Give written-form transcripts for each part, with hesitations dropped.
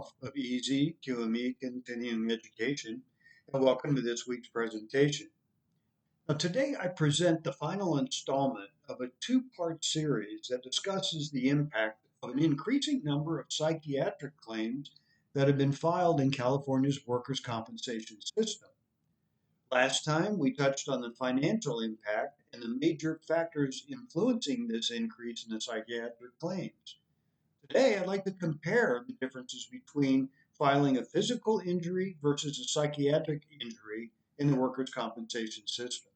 Randolph of EZ QME Continuing Education, and welcome to this week's presentation. Now, today I present the final installment of a two-part series that discusses the impact of an increasing number of psychiatric claims that have been filed in California's workers' compensation system. Last time, we touched on the financial impact and the major factors influencing this increase in the psychiatric claims. Today, I'd like to compare the differences between filing a physical injury versus a psychiatric injury in the workers' compensation system.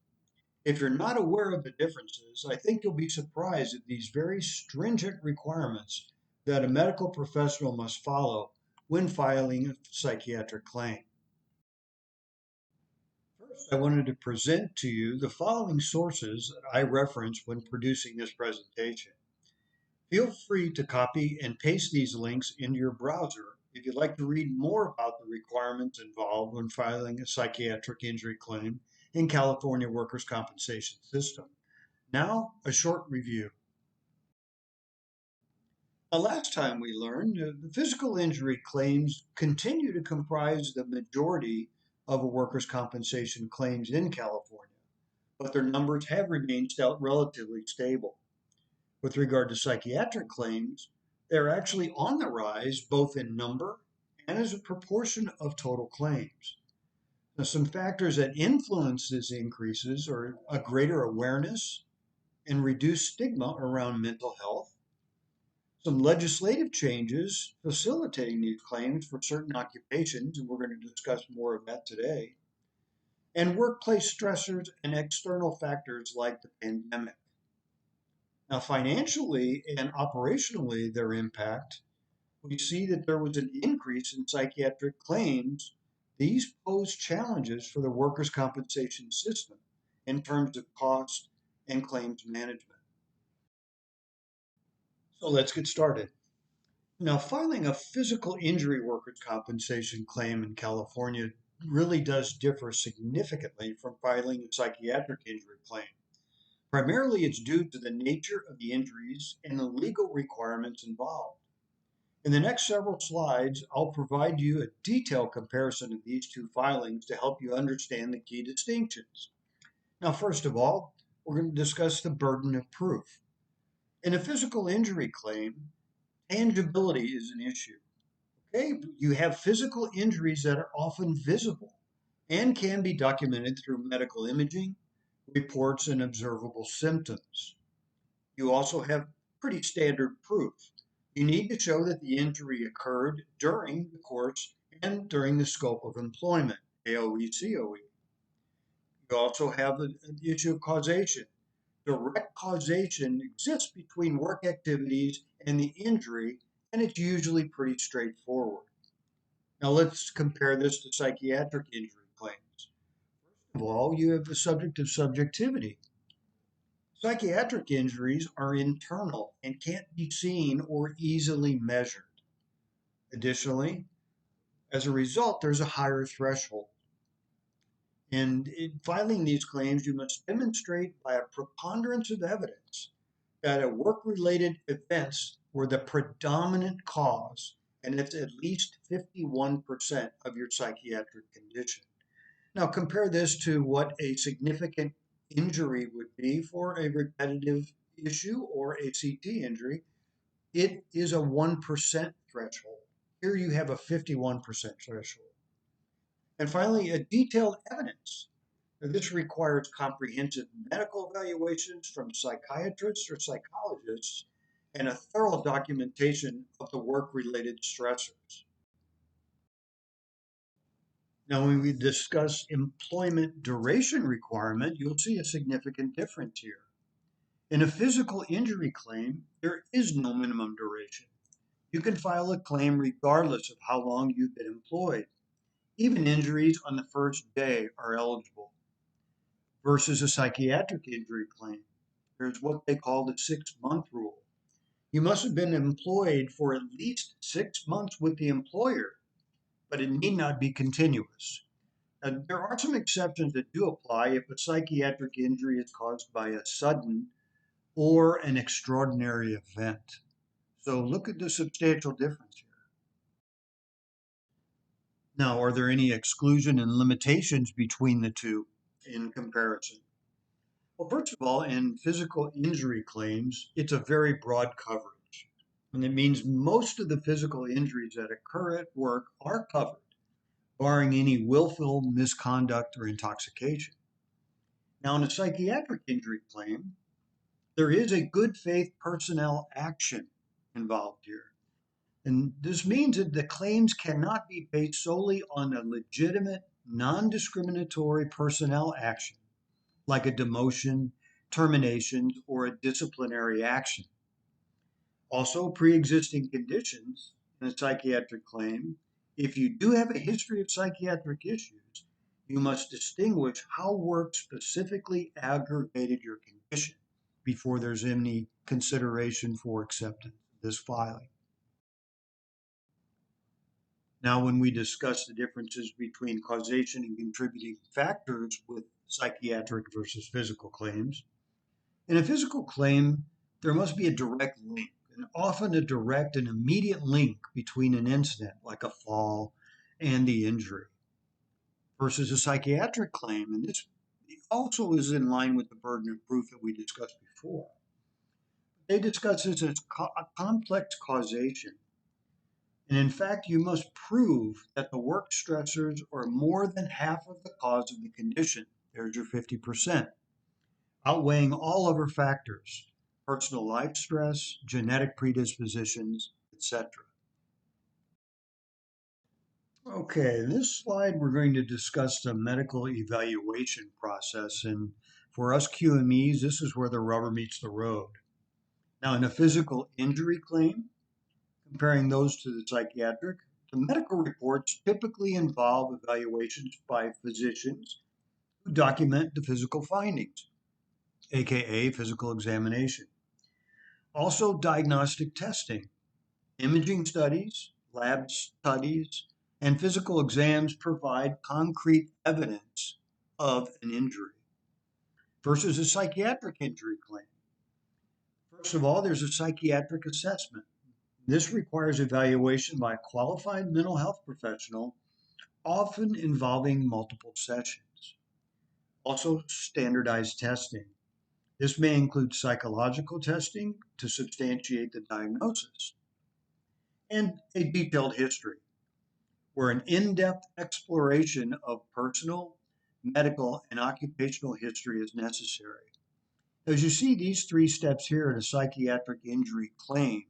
If you're not aware of the differences, I think you'll be surprised at these very stringent requirements that a medical professional must follow when filing a psychiatric claim. First, I wanted to present to you the following sources that I referenced when producing this presentation. Feel free to copy and paste these links into your browser if you'd like to read more about the requirements involved when filing a psychiatric injury claim in California workers' compensation system. Now, a short review. The last time we learned, the physical injury claims continue to comprise the majority of workers' compensation claims in California, but their numbers have remained relatively stable. With regard to psychiatric claims, they're actually on the rise both in number and as a proportion of total claims. Now, some factors that influence these increases are a greater awareness and reduced stigma around mental health, some legislative changes facilitating these claims for certain occupations, and we're going to discuss more of that today, and workplace stressors and external factors like the pandemic. Now, financially and operationally, their impact, we see that there was an increase in psychiatric claims. These pose challenges for the workers' compensation system in terms of cost and claims management. So let's get started. Now, filing a physical injury workers' compensation claim in California really does differ significantly from filing a psychiatric injury claim. Primarily, it's due to the nature of the injuries and the legal requirements involved. In the next several slides, I'll provide you a detailed comparison of these two filings to help you understand the key distinctions. Now, first of all, we're going to discuss the burden of proof. In a physical injury claim, tangibility is an issue. Okay, you have physical injuries that are often visible and can be documented through medical imaging, reports, and observable symptoms. You also have pretty standard proof. You need to show that the injury occurred during the course and during the scope of employment, AOE, COE. You also have an issue of causation. Direct causation exists between work activities and the injury, and it's usually pretty straightforward. Now let's compare this to psychiatric injury claims. First of all, you have the subject of subjectivity. Psychiatric injuries are internal and can't be seen or easily measured. Additionally, as a result, there's a higher threshold. And in filing these claims, you must demonstrate by a preponderance of evidence that a work-related events were the predominant cause, and it's at least 51% of your psychiatric condition. Now compare this to what a significant injury would be for a repetitive issue or a CT injury. It is a 1% threshold. Here you have a 51% threshold. And finally, a detailed evidence. Now, this requires comprehensive medical evaluations from psychiatrists or psychologists and a thorough documentation of the work-related stressors. Now, when we discuss employment duration requirement, you'll see a significant difference here. In a physical injury claim, there is no minimum duration. You can file a claim regardless of how long you've been employed. Even injuries on the first day are eligible. Versus a psychiatric injury claim, there's what they call the 6-month rule. You must have been employed for at least 6 months with the employer, but it need not be continuous. There are some exceptions that do apply if a psychiatric injury is caused by a sudden or an extraordinary event. So look at the substantial difference here. Now, are there any exclusion and limitations between the two in comparison? Well, first of all, in physical injury claims, it's a very broad coverage. And it means most of the physical injuries that occur at work are covered, barring any willful misconduct or intoxication. Now, in a psychiatric injury claim, there is a good faith personnel action involved here. And this means that the claims cannot be based solely on a legitimate, non discriminatory personnel action, like a demotion, termination, or a disciplinary action. Also, pre existing conditions in a psychiatric claim, if you do have a history of psychiatric issues, you must distinguish how work specifically aggravated your condition before there's any consideration for acceptance of this filing. Now, when we discuss the differences between causation and contributing factors with psychiatric versus physical claims, in a physical claim, there must be a direct link, and often a direct and immediate link between an incident, like a fall, and the injury, versus a psychiatric claim. And this also is in line with the burden of proof that we discussed before. They discuss this as a complex causation. And in fact, you must prove that the work stressors are more than half of the cause of the condition. There's your 50%, outweighing all other factors, personal life stress, genetic predispositions, etc. Okay, in this slide, we're going to discuss the medical evaluation process. And for us QMEs, this is where the rubber meets the road. Now, in a physical injury claim, comparing those to the psychiatric, the medical reports typically involve evaluations by physicians who document the physical findings, aka physical examination. Also, diagnostic testing, imaging studies, lab studies, and physical exams provide concrete evidence of an injury versus a psychiatric injury claim. First of all, there's a psychiatric assessment. This requires evaluation by a qualified mental health professional, often involving multiple sessions. Also, standardized testing. This may include psychological testing to substantiate the diagnosis, and a detailed history, where an in depth exploration of personal, medical, and occupational history is necessary. As you see, these three steps here in a psychiatric injury claim,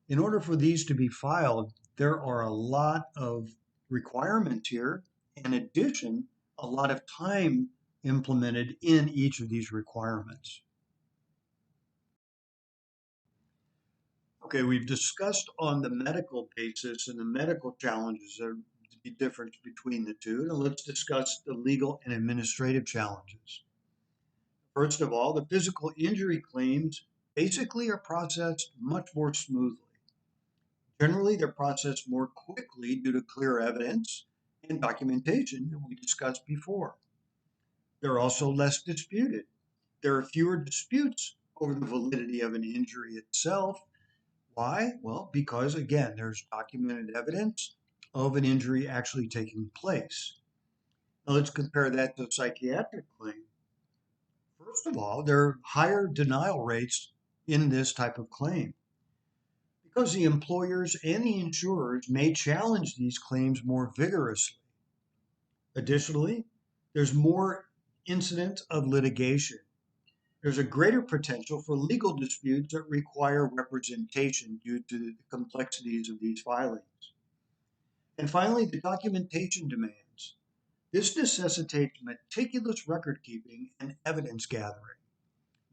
in order for these to be filed, there are a lot of requirements here. In addition, a lot of time implemented in each of these requirements. Okay, we've discussed on the medical basis and the medical challenges, the difference between the two. Now let's discuss the legal and administrative challenges. First of all, the physical injury claims basically are processed much more smoothly. Generally, they're processed more quickly due to clear evidence and documentation that we discussed before. They're also less disputed. There are fewer disputes over the validity of an injury itself. Why? Well, because again, there's documented evidence of an injury actually taking place. Now let's compare that to a psychiatric claim. First of all, there are higher denial rates in this type of claim because the employers and the insurers may challenge these claims more vigorously. Additionally, there's more incidents of litigation. There's a greater potential for legal disputes that require representation due to the complexities of these filings. And finally, the documentation demands. This necessitates meticulous record keeping and evidence gathering.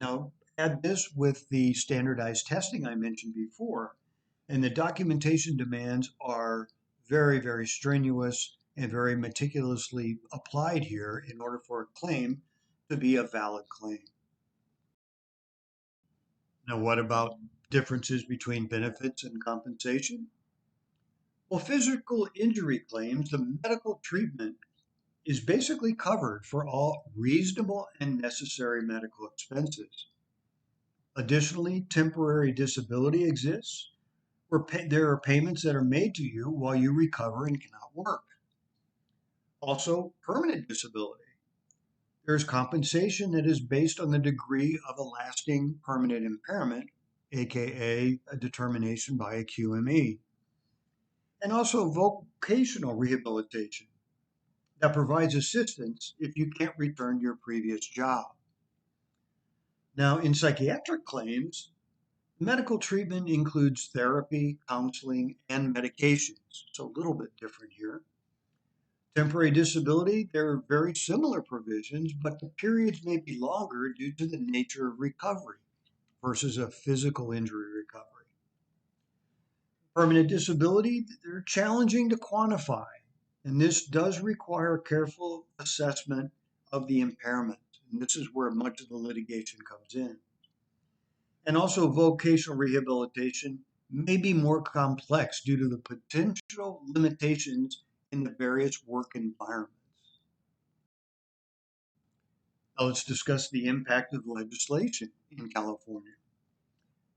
Now, add this with the standardized testing I mentioned before, and the documentation demands are very, very strenuous and very meticulously applied here in order for a claim to be a valid claim. Now, what about differences between benefits and compensation? Well, physical injury claims, the medical treatment is basically covered for all reasonable and necessary medical expenses. Additionally, temporary disability exists where there are payments that are made to you while you recover and cannot work. Also, permanent disability. There's compensation that is based on the degree of a lasting permanent impairment, aka a determination by a QME. And also vocational rehabilitation that provides assistance if you can't return to your previous job. Now, in psychiatric claims, medical treatment includes therapy, counseling, and medications. So a little bit different here. Temporary disability, there are very similar provisions, but the periods may be longer due to the nature of recovery versus a physical injury recovery. Permanent disability, they're challenging to quantify, and this does require careful assessment of the impairment. And this is where much of the litigation comes in. And also, vocational rehabilitation may be more complex due to the potential limitations in the various work environments. Now, let's discuss the impact of legislation in California.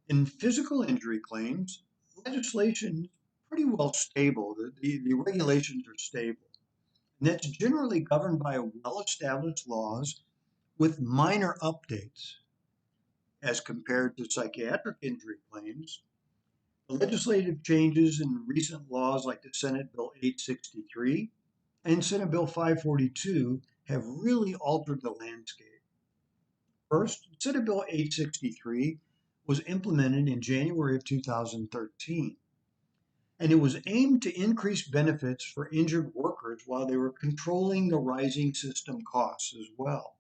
In physical injury claims, legislation is pretty well stable. The regulations are stable. And that's generally governed by well established laws with minor updates as compared to psychiatric injury claims. The legislative changes in recent laws like the Senate Bill 863 and Senate Bill 542 have really altered the landscape. First, Senate Bill 863 was implemented in January of 2013, and it was aimed to increase benefits for injured workers while they were controlling the rising system costs as well.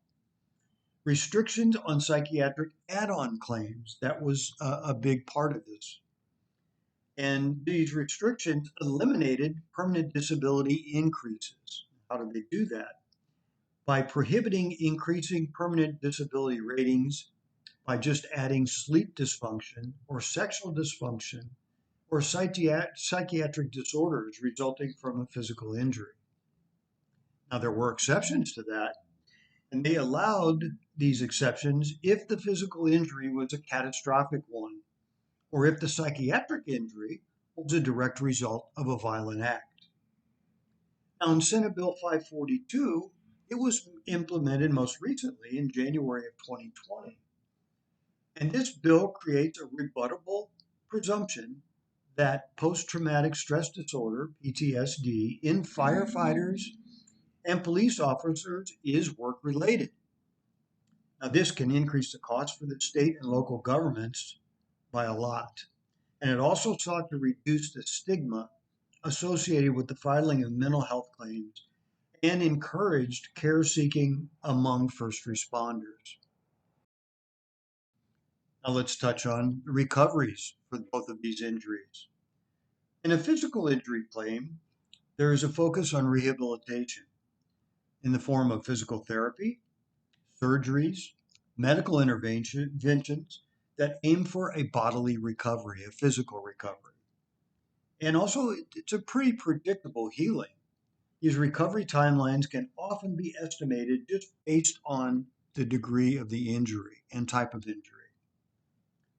Restrictions on psychiatric add-on claims, that was a big part of this. And these restrictions eliminated permanent disability increases. How did they do that? By prohibiting increasing permanent disability ratings by just adding sleep dysfunction or sexual dysfunction or psychiatric disorders resulting from a physical injury. Now, there were exceptions to that, and they allowed these exceptions if the physical injury was a catastrophic one or if the psychiatric injury was a direct result of a violent act. Now, in Senate Bill 542, it was implemented most recently in January of 2020. And this bill creates a rebuttable presumption that post traumatic stress disorder, PTSD, in firefighters and police officers is work related. Now, this can increase the cost for the state and local governments by a lot. And it also sought to reduce the stigma associated with the filing of mental health claims and encouraged care seeking among first responders. Now, let's touch on recoveries for both of these injuries. In a physical injury claim, there is a focus on rehabilitation in the form of physical therapy, surgeries, medical interventions that aim for a bodily recovery, a physical recovery. And also, it's a pretty predictable healing. These recovery timelines can often be estimated just based on the degree of the injury and type of injury.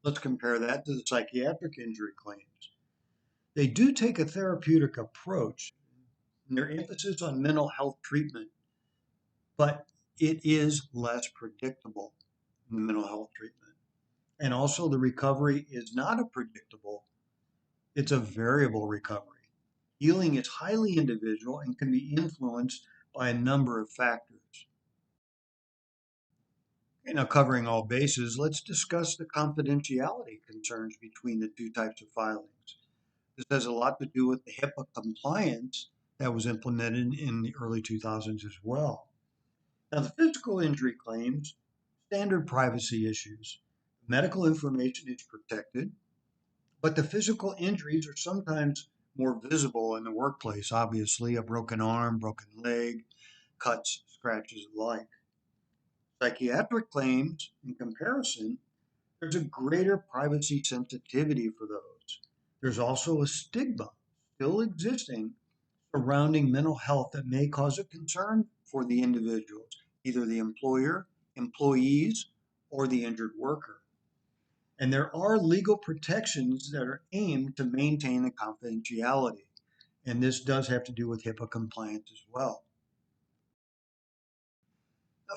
Let's compare that to the psychiatric injury claims. They do take a therapeutic approach, and their emphasis on mental health treatment, but it is less predictable in the mental health treatment. And also, the recovery is not a predictable, it's a variable recovery. Healing is highly individual and can be influenced by a number of factors. Okay, now, covering all bases, let's discuss the confidentiality concerns between the two types of filings. This has a lot to do with the HIPAA compliance that was implemented in the early 2000s as well. Now, the physical injury claims, standard privacy issues. Medical information is protected, but the physical injuries are sometimes more visible in the workplace, obviously, a broken arm, broken leg, cuts, scratches alike. Psychiatric claims, in comparison, there's a greater privacy sensitivity for those. There's also a stigma still existing surrounding mental health that may cause a concern for the individuals, either the employer, employees, or the injured worker. And there are legal protections that are aimed to maintain the confidentiality. And this does have to do with HIPAA compliance as well.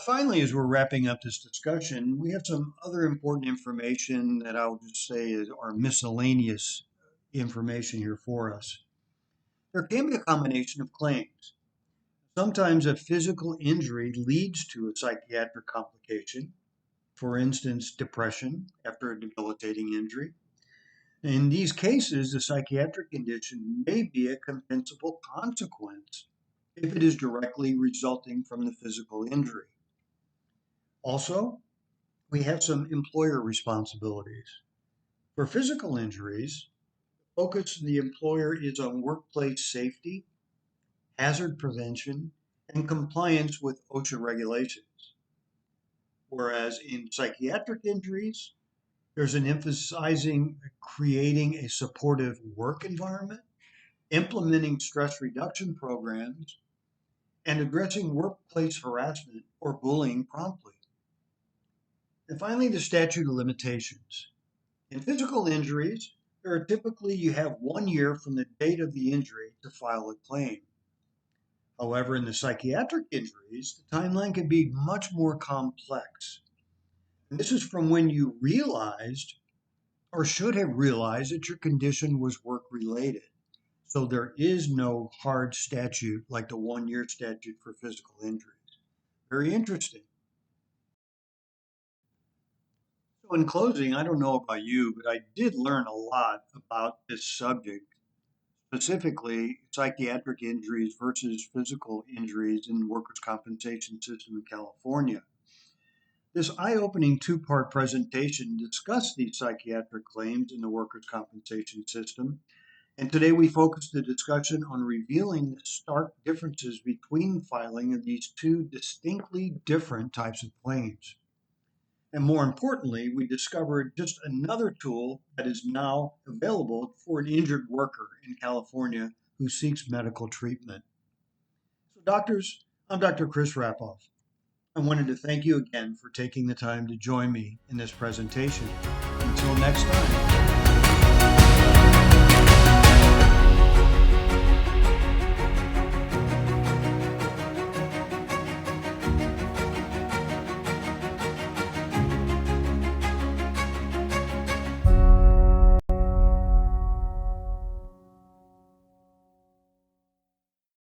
Finally, as we're wrapping up this discussion, we have some other important information that I'll just say is our miscellaneous information here for us. There can be a combination of claims. Sometimes a physical injury leads to a psychiatric complication, for instance, depression after a debilitating injury. In these cases, the psychiatric condition may be a compensable consequence if it is directly resulting from the physical injury. Also, we have some employer responsibilities. For physical injuries, focus of the employer is on workplace safety, hazard prevention, and compliance with OSHA regulations. Whereas in psychiatric injuries, there's an emphasizing creating a supportive work environment, implementing stress reduction programs, and addressing workplace harassment or bullying promptly. And finally, the statute of limitations. In physical injuries, there are typically you have 1 year from the date of the injury to file a claim. However, in the psychiatric injuries, the timeline can be much more complex. And this is from when you realized or should have realized that your condition was work related. So there is no hard statute like the 1 year statute for physical injuries. Very interesting. So, in closing, I don't know about you, but I did learn a lot about this subject, specifically psychiatric injuries versus physical injuries in the workers' compensation system in California. This eye opening two-part presentation discussed these psychiatric claims in the workers' compensation system. And today we focused the discussion on revealing the stark differences between filing of these two distinctly different types of claims. And more importantly, we discovered just another tool that is now available for an injured worker in California who seeks medical treatment. So, doctors, I'm Dr. Chris Rapoff. I wanted to thank you again for taking the time to join me in this presentation. Until next time.